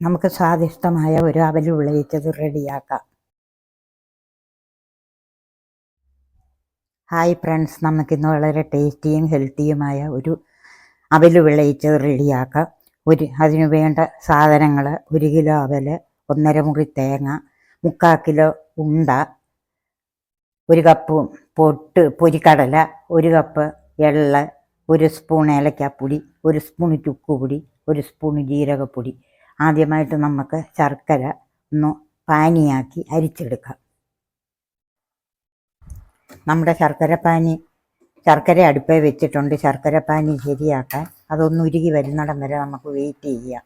നമുക്ക് സ്വാദിഷ്ടമായ ഒരു അവൽ വിളയിച്ചത് റെഡിയാക്കാം. ഹായ് ഫ്രണ്ട്സ്, നമുക്കിന്ന് വളരെ ടേസ്റ്റിയും ഹെൽത്തിയുമായ ഒരു അവൽ വിളയിച്ചത് റെഡിയാക്കാം. അതിനു വേണ്ട സാധനങ്ങൾ: 1 കിലോ അവൽ, 1.5 മുറി തേങ്ങ, 3/4 കിലോ ഉണ്ട, 1 കപ്പ് പൊരിക്കടല, 1 കപ്പ് എള്ള്, 1 സ്പൂൺ ഏലക്കാപ്പൊടി, 1 സ്പൂൺ ചുക്കുപൊടി, 1 സ്പൂൺ ജീരകപ്പൊടി. ആദ്യമായിട്ട് നമുക്ക് ശർക്കര ഒന്ന് പാനിയാക്കി അരിച്ചെടുക്കാം. നമ്മുടെ ശർക്കര അടുപ്പേ വെച്ചിട്ടുണ്ട്. ശർക്കര പാനി ശരിയാക്കാൻ അതൊന്ന് ഉരുകി വരുന്നിടം വരെ നമുക്ക് വെയിറ്റ് ചെയ്യാം.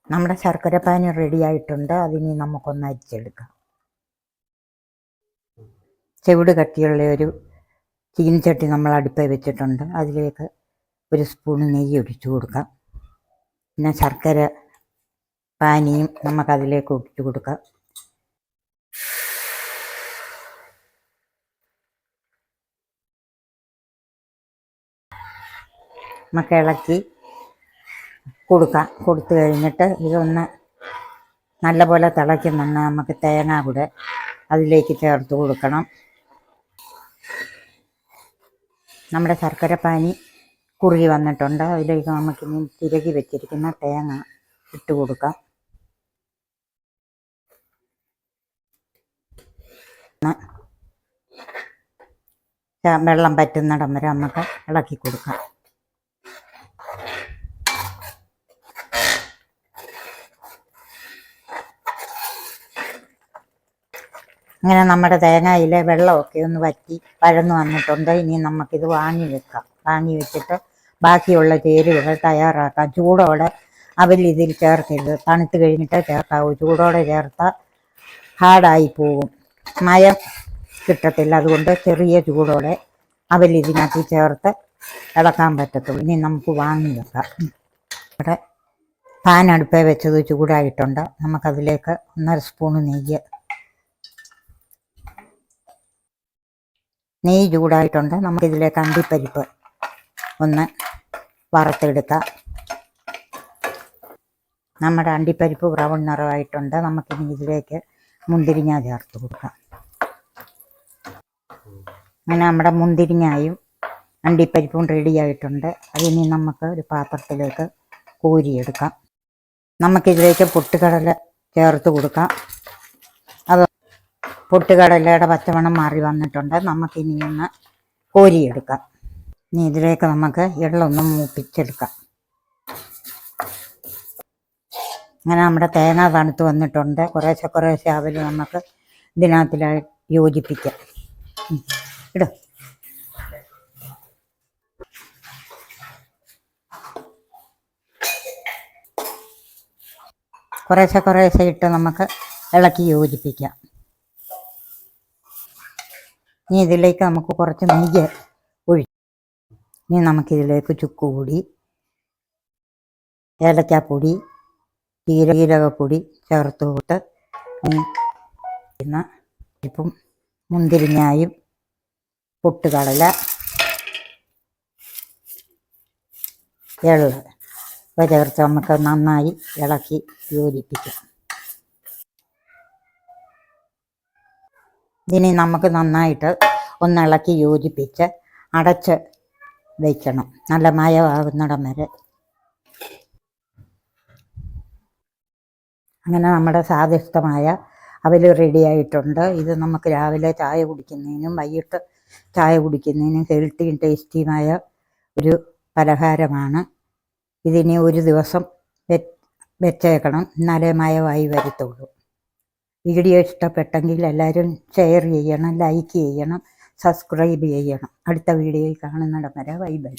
നമ്മുടെ ശർക്കര പാനി റെഡി ആയിട്ടുണ്ട്. അതിനി നമുക്കൊന്ന് അരിച്ചെടുക്കാം. ചെവിട് കട്ടിയുള്ള ഒരു ചീനിച്ചട്ടി നമ്മൾ അടുപ്പേ വെച്ചിട്ടുണ്ട്. അതിലേക്ക് 1 സ്പൂൺ നെയ്യ് ഒഴിച്ചു കൊടുക്കാം. പിന്നെ ശർക്കര പാനിയും നമുക്കതിലേക്ക് ഒഴിച്ചു കൊടുക്കാം. നമുക്ക് ഇളക്കി കൊടുക്കാം. കൊടുത്തു കഴിഞ്ഞിട്ട് ഇതൊന്ന് നല്ലപോലെ തിളയ്ക്കുന്നുണ്ട്. നമുക്ക് തേങ്ങ കൂടെ അതിലേക്ക് ചേർത്ത് കൊടുക്കണം. നമ്മുടെ ശർക്കര പാനി കുറുകി വന്നിട്ടുണ്ട്. അതിലേക്ക് നമുക്കിനി തിരകി വെച്ചിരിക്കുന്ന തേങ്ങ ഇട്ട് കൊടുക്കാം. വെള്ളം പറ്റുന്നിടം വരെ നമുക്ക് ഇളക്കി കൊടുക്കാം. അങ്ങനെ നമ്മുടെ തേങ്ങയിലെ വെള്ളമൊക്കെ ഒന്ന് വറ്റി വഴന്നു വന്നിട്ടുണ്ട്. ഇനി നമുക്കിത് വാങ്ങി വെക്കാം. വാങ്ങി വെച്ചിട്ട് ബാക്കിയുള്ള ചേരുവകൾ തയ്യാറാക്കാം. ചൂടോടെ അവൽ ഇതിൽ ചേർക്കരുത്, തണുത്ത് കഴിഞ്ഞിട്ട് ചേർക്കാവൂ. ചൂടോടെ ചേർത്താൽ ഹാർഡായി പോകും, മയം കിട്ടത്തില്ല. അതുകൊണ്ട് ചെറിയ ചൂടോടെ അവൽ ഇതിനകത്ത് ചേർത്ത് ഇളക്കാൻ പറ്റത്തുള്ളൂ. ഇനി നമുക്ക് വാങ്ങി വെക്കാം. ഇവിടെ പാൻ അടുപ്പേ വെച്ചത് ചൂടായിട്ടുണ്ട്. നമുക്കതിലേക്ക് 1.5 സ്പൂൺ നെയ്യ് ചൂടായിട്ടുണ്ട്. നമുക്കിതിലേക്ക് അണ്ടിപ്പരിപ്പ് ഒന്ന് വറുത്തെടുക്കാം. നമ്മുടെ അണ്ടിപ്പരിപ്പ് ബ്രൗൺ നിറമായിട്ടുണ്ട്. നമുക്കിനി ഇതിലേക്ക് മുന്തിരിങ്ങ ചേർത്ത് കൊടുക്കാം. അങ്ങനെ നമ്മുടെ മുന്തിരിങ്ങയും അണ്ടിപ്പരിപ്പും റെഡി ആയിട്ടുണ്ട്. അതിനി നമുക്ക് ഒരു പാത്രത്തിലേക്ക് കോരിയെടുക്കാം. നമുക്കിതിലേക്ക് പൊട്ടുകടല ചേർത്ത് കൊടുക്കാം. അത് പൊട്ടുകടലയുടെ പച്ചമണം മാറി വന്നിട്ടുണ്ട്. നമുക്കിനി ഒന്ന് കോരിയെടുക്കാം. ഇനി ഇതിലേക്ക് നമുക്ക് എള്ളൊന്ന് മൂപ്പിച്ചെടുക്കാം. അങ്ങനെ നമ്മുടെ തേങ്ങ തണുത്ത് വന്നിട്ടുണ്ട്. കുറേശ്ശെ അവൽ നമുക്ക് ഇതിനകത്തിലായി യോജിപ്പിക്കാം. ഇടും കുറേശ്ശെ ഇട്ട് നമുക്ക് ഇളക്കി യോജിപ്പിക്കാം. ഇനി ഇതിലേക്ക് നമുക്ക് കുറച്ച് നെയ്യ് ഇനി നമുക്കിതിലേക്ക് ചുക്കുപൊടി, ഏലക്കാപ്പൊടി, ജീരകപ്പൊടി ചേർത്ത് കൊടുത്ത് ഇപ്പം മുന്തിരിങ്ങായും പൊട്ടുകടല, എള്ള് ഇവ ചേർത്ത് നമുക്ക് നന്നായി ഇളക്കി യോജിപ്പിക്കാം. ഇതിനെ നമുക്ക് നന്നായിട്ട് ഒന്ന് ഇളക്കി യോജിപ്പിച്ച് അടച്ച് വയ്ക്കണം, നല്ല മയമാകുന്നിടം വരെ. അങ്ങനെ നമ്മുടെ സ്വാദിഷ്ടമായ അവൽ റെഡി ആയിട്ടുണ്ട്. ഇത് നമുക്ക് രാവിലെ ചായ കുടിക്കുന്നതിനും വൈകിട്ട് ചായ കുടിക്കുന്നതിനും ഹെൽത്തിയും ടേസ്റ്റിയുമായ ഒരു പലഹാരമാണ്. ഇതിനി ഒരു ദിവസം വെച്ചേക്കണം, എന്നാലേ മയമായി വരത്തുള്ളൂ. വീഡിയോ ഇഷ്ടപ്പെട്ടെങ്കിൽ എല്ലാവരും ഷെയർ ചെയ്യണം, ലൈക്ക് ചെയ്യണം, സബ്സ്ക്രൈബ് ചെയ്യണം. അടുത്ത വീഡിയോയിൽ കാണുന്നിടം വരെ ബൈ ബൈ.